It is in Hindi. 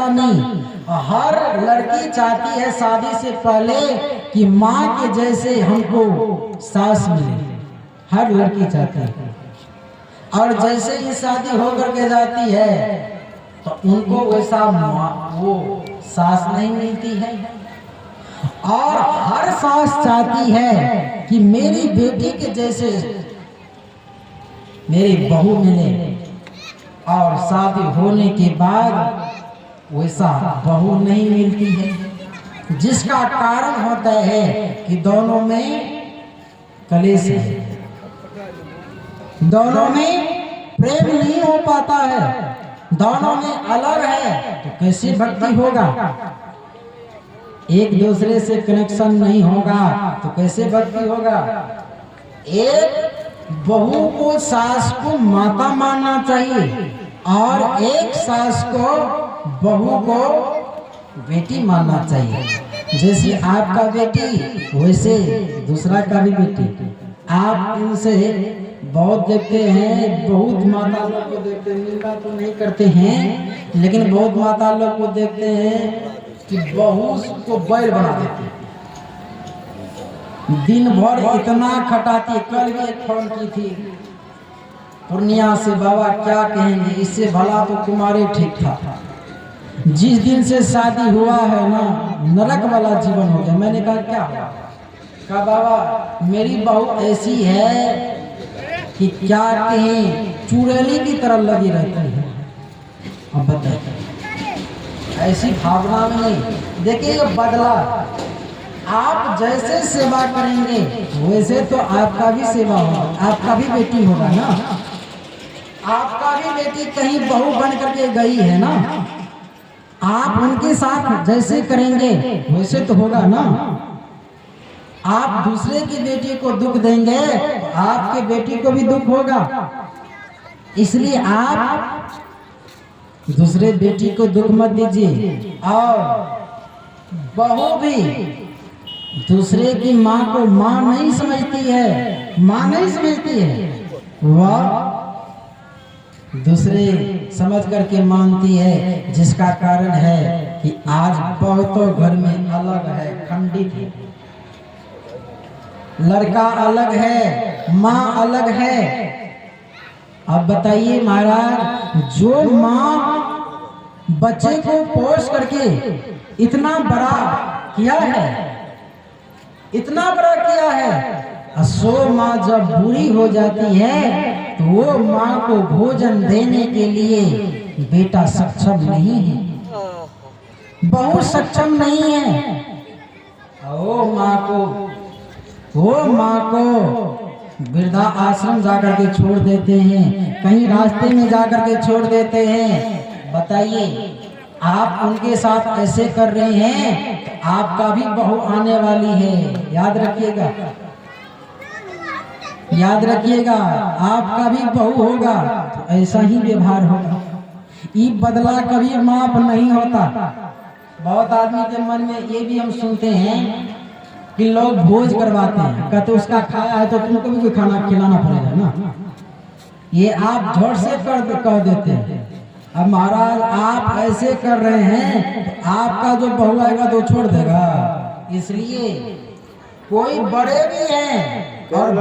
ऐसा नहीं, हर लड़की चाहती है शादी से पहले कि माँ के जैसे हमको सास मिले, हर लड़की चाहती है। और जैसे ही शादी होकर के जाती है तो उनको वैसा वो सास नहीं मिलती है। और हर सास चाहती है कि मेरी बेटी के जैसे मेरी बहू मिले, और शादी होने के बाद वैसा बहू नहीं मिलती है, जिसका कारण होता है कि दोनों में कलेश है, दोनों में प्रेम नहीं हो पाता है, दोनों में अलग है, तो कैसे भक्ति होगा? एक दूसरे से कनेक्शन नहीं होगा तो कैसे भक्ति होगा? एक बहू को सास को माता मानना चाहिए और एक सास को बहू को बेटी मानना चाहिए। जैसे आपका बेटी वैसे दूसरा का भी बेटी। आप इनसे बहुत देखते हैं, बहुत माता लोग को देखते हैं, मिलना तो नहीं करते हैं, लेकिन बहुत माता लोग को देखते हैं कि बहू को बैल बना देते हैं, दिन भर इतना खटाती। कल भी एक फोन की थी पूर्णिया से, बाबा क्या कहेंगे, इससे भला तो तुम्हारे ठीक था। जिस दिन से शादी हुआ है ना, नरक वाला जीवन हो गया। मैंने कहा क्या? कहा बाबा मेरी बहू ऐसी है कि क्या कहें, चुड़ैली की तरह लगी रहती है। अब बताइए, ऐसी भावना में नहीं। देखिए ये बदला, आप जैसे सेवा करेंगे वैसे तो आपका भी सेवा होगा, आपका भी बेटी होगा ना, आपका भी बेटी कहीं बहू बन करके गई है ना, आप उनके साथ जैसे करेंगे वैसे तो होगा ना। आप दूसरे की बेटी को दुख देंगे तो आपके बेटी को भी दुख होगा, इसलिए आप दूसरे बेटी को दुख मत दीजिए। और बहू भी दूसरे की माँ को माँ नहीं समझती है, माँ नहीं समझती है, वह दूसरे समझ करके मानती है, जिसका कारण है कि आज बहुतों घर में अलग है, खंडित है, लड़का अलग है, माँ अलग है। अब बताइए महाराज, जो माँ बच्चे को पोष करके इतना बड़ा किया है, इतना बड़ा किया है, सो माँ जब बुरी हो जाती है तो वो माँ को भोजन देने के लिए बेटा सक्षम नहीं है, बहू सक्षम नहीं है। वो माँ को वृद्धा आश्रम जाकर के छोड़ देते हैं, कहीं रास्ते में जाकर के छोड़ देते हैं। बताइए, आप उनके साथ ऐसे कर रहे हैं तो आपका भी बहू आने वाली है, याद रखिएगा, याद रखिएगा, आपका भी बहू होगा तो ऐसा ही व्यवहार होगा। ये बदला कभी माफ नहीं होता। बहुत आदमी के मन में ये भी हम सुनते हैं कि लोग भोज करवाते हैं, कहते उसका खाया है तो तुमको भी कोई खाना खिलाना पड़ेगा ना। ये आप झट से कह देते हैं। अब महाराज आप ऐसे कर रहे हैं तो आपका जो बहू आएगा तो छोड़ देगा। इसलिए कोई बड़े भी हैं और